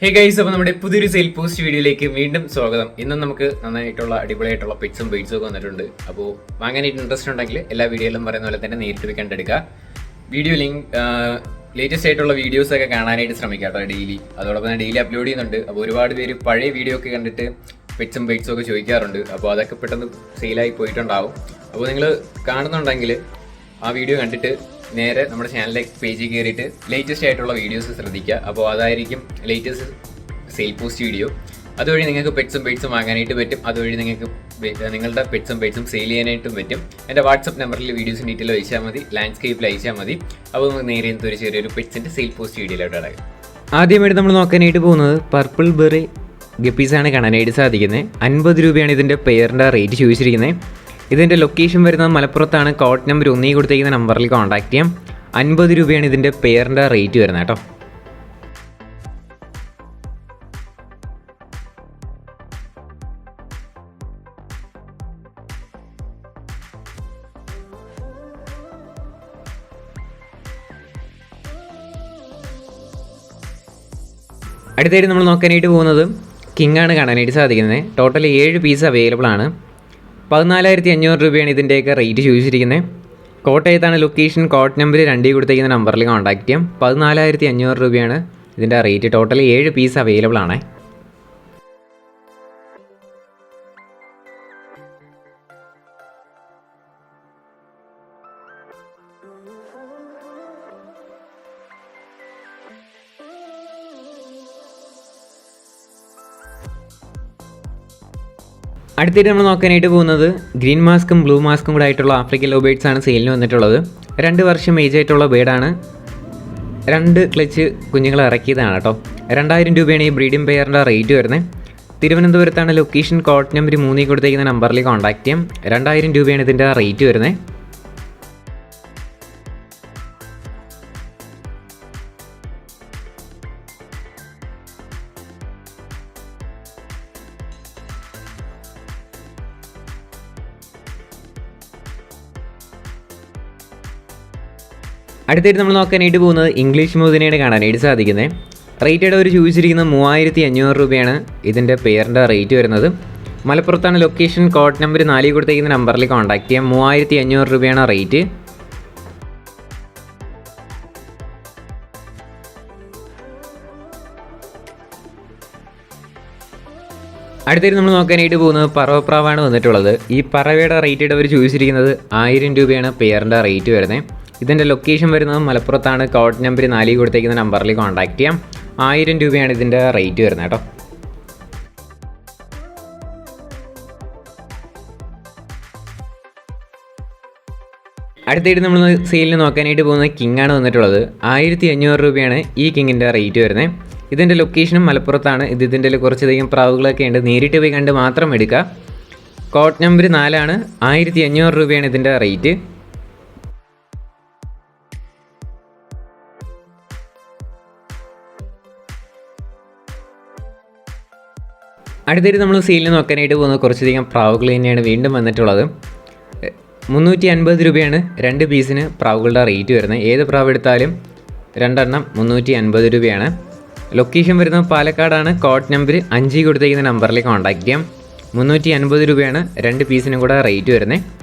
Hey guys, അപ്പോൾ നമ്മുടെ പുതിയൊരു സെയിൽ പോസ്റ്റ് വീഡിയോയിലേക്ക് വീണ്ടും സ്വാഗതം. ഇന്നും നമുക്ക് നന്നായിട്ടുള്ള അടിപൊളിയായിട്ടുള്ള പിക്സും ബീഡ്സും ഒക്കെ വന്നിട്ടുണ്ട്. അപ്പോൾ വാങ്ങാനായിട്ട് ഇൻട്രസ്റ്റ് ഉണ്ടെങ്കിൽ എല്ലാ വീഡിയോയിലും പറയുന്ന പോലെ തന്നെ നേരിട്ട് പോയി കണ്ടെടുക്കുക. വീഡിയോ ലിങ്ക് ലേറ്റസ്റ്റ് ആയിട്ടുള്ള വീഡിയോസ് ഒക്കെ കാണാനായിട്ട് ശ്രമിക്കുക കേട്ടോ ഡെയിലി. അതോടൊപ്പം തന്നെ ഡെയിലി അപ്ലോഡ് ചെയ്യുന്നുണ്ട്. അപ്പോൾ ഒരുപാട് പേര് പഴയ വീഡിയോ ഒക്കെ കണ്ടിട്ട് പിക്സും ബീഡ്സും ഒക്കെ ചോദിക്കാറുണ്ട്. അപ്പോൾ അതൊക്കെ പെട്ടെന്ന് സെയിലായി പോയിട്ടുണ്ടാവും. അപ്പോൾ നിങ്ങൾ കാണുന്നുണ്ടെങ്കിൽ ആ വീഡിയോ കണ്ടിട്ട് നേരെ നമ്മുടെ ചാനലിലെ പേജിൽ കയറിയിട്ട് ലേറ്റസ്റ്റ് ആയിട്ടുള്ള വീഡിയോസ് ശ്രദ്ധിക്കുക. അപ്പോൾ അതായിരിക്കും ലേറ്റസ്റ്റ് സെയിൽ പോസ്റ്റ് വീഡിയോ. അതുവഴി നിങ്ങൾക്ക് പെറ്റ്സും ബീഡ്സും വാങ്ങാനായിട്ട് പറ്റും. അതുവഴി നിങ്ങൾക്ക് നിങ്ങളുടെ പെറ്റ്സും ബീഡ്സും സെയിൽ ചെയ്യാനായിട്ടും പറ്റും. എൻ്റെ വാട്സപ്പ് നമ്പറിൽ വീഡിയോസും ഡീറ്റെയിൽ അയച്ചാൽ മതി, ലാൻഡ്സ്കേപ്പിൽ അയച്ചാൽ മതി. അപ്പോൾ നമുക്ക് നേരെ ഒരു ചെറിയൊരു പെറ്റ്സിൻ്റെ സെയിൽ പോസ്റ്റ് വീഡിയോയിലോട്ട് അടങ്ങും. ആദ്യമായിട്ട് നമ്മൾ നോക്കാനായിട്ട് പോകുന്നത് പർപ്പിൾ ബെറി ഗപ്പീസാണ് കാണാനായിട്ട് സാധിക്കുന്നത്. 50 രൂപയാണ് ഇതിൻ്റെ പെയറിൻ്റെ റേറ്റ് ചോദിച്ചിരിക്കുന്നത്. ഇതിൻ്റെ ലൊക്കേഷൻ വരുന്നത് മലപ്പുറത്താണ്. കോഡ് നമ്പർ 1 കൊടുത്തേക്കുന്ന നമ്പറിൽ കോൺടാക്ട് ചെയ്യാം. 50 രൂപയാണ് ഇതിൻ്റെ പെയറിൻ്റെ റേറ്റ് വരുന്നത് കേട്ടോ. അടുത്തായിട്ട് നമ്മൾ നോക്കാനായിട്ട് പോകുന്നത് കിങ് ആണ് കാണാനായിട്ട് സാധിക്കുന്നത്. ടോട്ടൽ 7 പീസ് അവൈലബിൾ ആണ്. 14,500 രൂപയാണ് ഇതിൻ്റെയൊക്കെ റേറ്റ് ചോദിച്ചിരിക്കുന്നത്. കോട്ടയത്താണ് ലൊക്കേഷൻ. കോഡ് നമ്പർ 2 കൊടുത്തേക്കുന്ന നമ്പറിൽ കോൺടാക്ട് ചെയ്യാം. 14,500 രൂപയാണ് ഇതിൻ്റെ റേറ്റ്. ടോട്ടൽ 7 പീസ് അവൈലബിൾ ആണ്. അടുത്തിട്ട് നമ്മൾ നോക്കാനായിട്ട് പോകുന്നത് ഗ്രീൻ മാസ്കും ബ്ലൂ മാസ്കും കൂടെ ആയിട്ടുള്ള ആഫ്രിക്കൻ ലവ് ബേഡ്സ് ആണ് സെയിലിന് വന്നിട്ടുള്ളത്. 2 വർഷം ഏജ് ആയിട്ടുള്ള ബേഡാണ്. 2 ക്ലച്ച് കുഞ്ഞുങ്ങളെ ഇറക്കിയതാണ് കേട്ടോ. 2,000 രൂപയാണ് ഈ ബ്രീഡിംഗ് പെയറിൻ്റെ റേറ്റ് വരുന്നത്. തിരുവനന്തപുരത്താണ് ലൊക്കേഷൻ. കോഡ് നമ്പർ 3 കൊടുത്തേക്കുന്ന നമ്പറിൽ കോൺടാക്ട് ചെയ്യാം. 2,000 രൂപയാണ് ഇതിൻ്റെ റേറ്റ് വരുന്നത്. അടുത്തായിട്ട് നമ്മൾ നോക്കാനായിട്ട് പോകുന്നത് ഇംഗ്ലീഷ് മോതിനെയാണ് കാണാനായിട്ട് സാധിക്കുന്നത്. റേറ്റഡ് അവർ ചോദിച്ചിരിക്കുന്നത് 3,500 രൂപയാണ് ഇതിൻ്റെ പെയറിൻ്റെ റേറ്റ് വരുന്നത്. മലപ്പുറത്താണ് ലൊക്കേഷൻ. കോഡ് നമ്പർ 4 കൊടുത്തേക്കുന്ന നമ്പറിൽ കോൺടാക്ട് ചെയ്യാം. 3,500 രൂപയാണ് റേറ്റ്. അടുത്തായിട്ട് നമ്മൾ നോക്കാനായിട്ട് പോകുന്നത് പറവപ്രാവാണ് വന്നിട്ടുള്ളത്. ഈ പറവയുടെ റേറ്റഡ് അവർ ചോദിച്ചിരിക്കുന്നത് 1,000 രൂപയാണ് പെയറിൻ്റെ റേറ്റ് വരുന്നത്. ഇതിൻ്റെ ലൊക്കേഷൻ വരുന്നത് മലപ്പുറത്താണ്. കോഡ് നമ്പർ 4 കൊടുത്തേക്കുന്ന നമ്പറിൽ കോൺടാക്ട് ചെയ്യാം. 1,000 രൂപയാണ് ഇതിൻ്റെ റേറ്റ് വരുന്നത് കേട്ടോ. അടുത്തായിട്ട് നമ്മൾ സെയിലിന് നോക്കാനായിട്ട് പോകുന്നത് കിങ് ആണ് വന്നിട്ടുള്ളത്. 1,500 രൂപയാണ് ഈ കിങ്ങിൻ്റെ റേറ്റ് വരുന്നത്. ഇതിൻ്റെ ലൊക്കേഷനും മലപ്പുറത്താണ്. ഇതിൻ്റെ കുറച്ചധികം പ്രാവുകളൊക്കെ ഉണ്ട്. നേരിട്ട് പോയി കണ്ട് മാത്രം എടുക്കുക. കോഡ് നമ്പർ 4 ആണ്. 1,500 രൂപയാണ് ഇതിൻ്റെ റേറ്റ്. അടുത്തായിട്ട് നമ്മൾ സെയിലിന് നോക്കാനായിട്ട് പോകുന്നത് കുറച്ചധികം പ്രാവുകൾ തന്നെയാണ് വീണ്ടും വന്നിട്ടുള്ളത്. 350 രൂപയാണ് 2 പീസിന് പ്രാവുകളുടെ റേറ്റ് വരുന്നത്. ഏത് പ്രാവ് എടുത്താലും 2 എണ്ണം 350 രൂപയാണ്. ലൊക്കേഷൻ വരുന്നത് പാലക്കാടാണ്. കോഡ് നമ്പർ 5 കൊടുത്തേക്കുന്ന നമ്പറിൽ കോൺടാക്ട് ചെയ്യാം. 350 രൂപയാണ് 2 പീസിനും കൂടെ റേറ്റ് വരുന്നത്.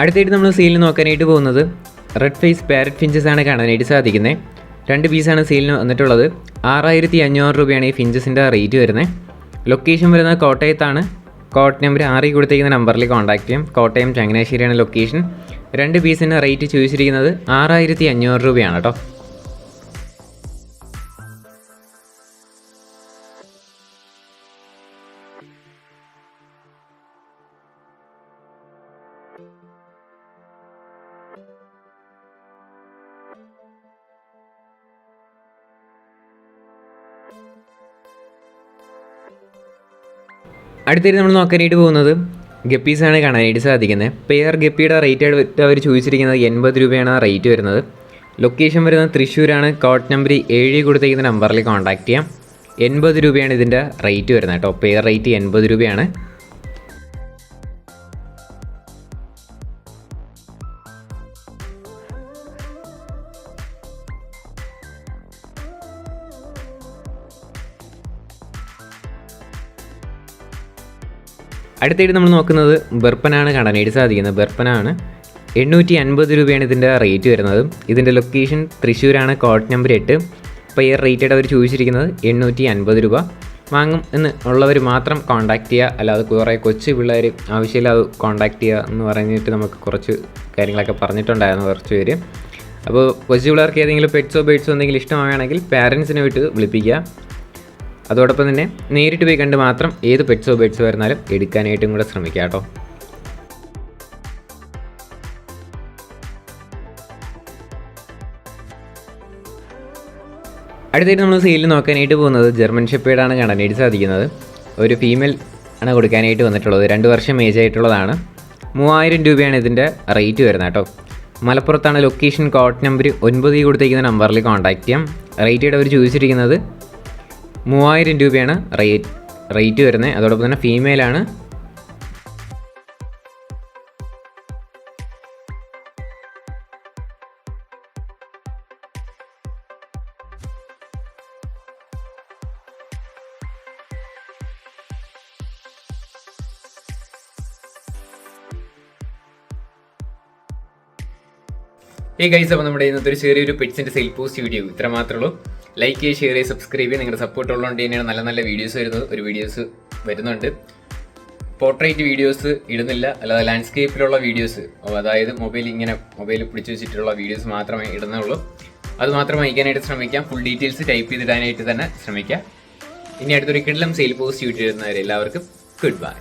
അടുത്തായിട്ട് നമ്മൾ സെയിലിന് നോക്കാനായിട്ട് പോകുന്നത് റെഡ് ഫേസ് പാരറ്റ് ഫിഞ്ചസ് ആണ് കാണാനായിട്ട് സാധിക്കുന്നത്. 2 പീസാണ് സെയിലിന് വന്നിട്ടുള്ളത്. 6,500 രൂപയാണ് ഈ ഫിഞ്ചസിൻ്റെ റേറ്റ് വരുന്നത്. ലൊക്കേഷൻ വരുന്നത് കോട്ടയത്താണ്. കോഡ് നമ്പർ 6 കൊടുത്തേക്കുന്ന നമ്പറിൽ കോൺടാക്ട് ചെയ്യാം. കോട്ടയം ചങ്ങനാശ്ശേരിയാണ് ലൊക്കേഷൻ. 2 പീസിൻ്റെ റേറ്റ് ചോദിച്ചിരിക്കുന്നത് 6,500 രൂപയാണ് കേട്ടോ. അടുത്തായിട്ട് നമ്മൾ നോക്കാനായിട്ട് പോകുന്നത് ഗപ്പീസാണ് കാണാനായിട്ട് സാധിക്കുന്നത്. പെയർ ഗപ്പിയുടെ റേറ്റ് ആയിട്ട് അവർ ചോദിച്ചിരിക്കുന്നത് 80 രൂപയാണ് റേറ്റ് വരുന്നത്. ലൊക്കേഷൻ വരുന്നത് തൃശ്ശൂരാണ്. കോഡ് നമ്പർ 7 കൊടുത്തിരിക്കുന്ന നമ്പറിൽ കോൺടാക്ട് ചെയ്യാം. 80 രൂപയാണ് ഇതിൻ്റെ റേറ്റ് വരുന്നത് കേട്ടോ. പെയർ റേറ്റ് 80 രൂപയാണ്. അടുത്തായിട്ട് നമ്മൾ നോക്കുന്നത് ബെർപ്പനാണ് കാണാനായിട്ട് സാധിക്കുന്നത്. ബെർപ്പനാണ് 850 രൂപയാണ് ഇതിൻ്റെ റേറ്റ് വരുന്നത്. ഇതിൻ്റെ ലൊക്കേഷൻ തൃശ്ശൂരാണ്. Code number 8. പെയർ റേറ്റഡ് അവർ ചോദിച്ചിരിക്കുന്നത് 850 രൂപ. വാങ്ങും എന്ന് ഉള്ളവർ മാത്രം കോൺടാക്ട് ചെയ്യുക. അല്ലാതെ കുറേ കൊച്ചു പിള്ളേർ ആവശ്യമില്ലാതെ കോൺടാക്ട് ചെയ്യുക എന്ന് പറഞ്ഞിട്ട് നമുക്ക് കുറച്ച് കാര്യങ്ങളൊക്കെ പറഞ്ഞിട്ടുണ്ടായിരുന്നു കുറച്ച് പേര്. അപ്പോൾ കൊച്ചു പിള്ളേർക്ക് ഏതെങ്കിലും പെറ്റ്സോ ബേഡ്സോ എന്തെങ്കിലും ഇഷ്ടമാണെങ്കിൽ പാരൻസിനെ വിട്ട് വിളിപ്പിക്കുക. അതോടൊപ്പം തന്നെ നേരിട്ട് പോയി കണ്ട് മാത്രം ഏത് പെറ്റ്സോ ബേഡ്സോ വരുന്നാലും എടുക്കാനായിട്ടും കൂടെ ശ്രമിക്കുക കേട്ടോ. അടുത്തായിട്ട് നമ്മൾ സെയിലിൽ നോക്കാനായിട്ട് പോകുന്നത് ജർമ്മൻ ഷെപ്പേർഡാണ് കാണാനായിട്ട് സാധിക്കുന്നത്. ഒരു ഫീമെയിൽ ആണ് കൊടുക്കാനായിട്ട് വന്നിട്ടുള്ളത്. 2 വർഷം ഏജ് ആയിട്ടുള്ളതാണ്. 3000 രൂപയാണ് ഇതിൻ്റെ റേറ്റ് വരുന്നത് കേട്ടോ. മലപ്പുറത്താണ് ലൊക്കേഷൻ. കോഡ് നമ്പർ 9 കൊടുത്തിരിക്കുന്ന നമ്പറിൽ കോൺടാക്ട് ചെയ്യാം. റേറ്റഡ് അവർ ചോദിച്ചിരിക്കുന്നത് 3000 രൂപയാണ് റേറ്റ് വരുന്നത്. അതോടൊപ്പം തന്നെ ഫീമെയിലാണ്. ഗൈസ്, അപ്പോൾ നമ്മുടെ ഇന്നത്തെ ഒരു ചെറിയൊരു പെറ്റ്സിൻ്റെ സെയിൽ പോസ്റ്റ് വീഡിയോ ഇത്ര മാത്രമേ ഉള്ളൂ. ലൈക്ക് ചെയ്യുക, ഷെയർ ചെയ്യുക, സബ്സ്ക്രൈബ് ചെയ്യുക. നിങ്ങളുടെ സപ്പോർട്ട് ഉള്ളതുകൊണ്ട് തന്നെയാണ് നല്ല നല്ല വീഡിയോസ് വരുന്നുണ്ട്. പോർട്രേറ്റ് വീഡിയോസ് ഇടുന്നില്ല, അല്ലാതെ ലാൻഡ്സ്കേപ്പിലുള്ള വീഡിയോസ്, അതായത് മൊബൈൽ പിടിച്ചു വെച്ചിട്ടുള്ള വീഡിയോസ് മാത്രമേ ഇടുന്നുള്ളൂ. അത് മാത്രം അയക്കാനായിട്ട് ശ്രമിക്കാം. ഫുൾ ഡീറ്റെയിൽസ് ടൈപ്പ് ചെയ്തിടാനായിട്ട് തന്നെ ശ്രമിക്കാം. ഇനി അടുത്തൊരു കിടിലം സെയിൽ പോസ്റ്റ് വീഡിയോ ഇടുന്നവരെ എല്ലാവർക്കും ഗുഡ് ബൈ.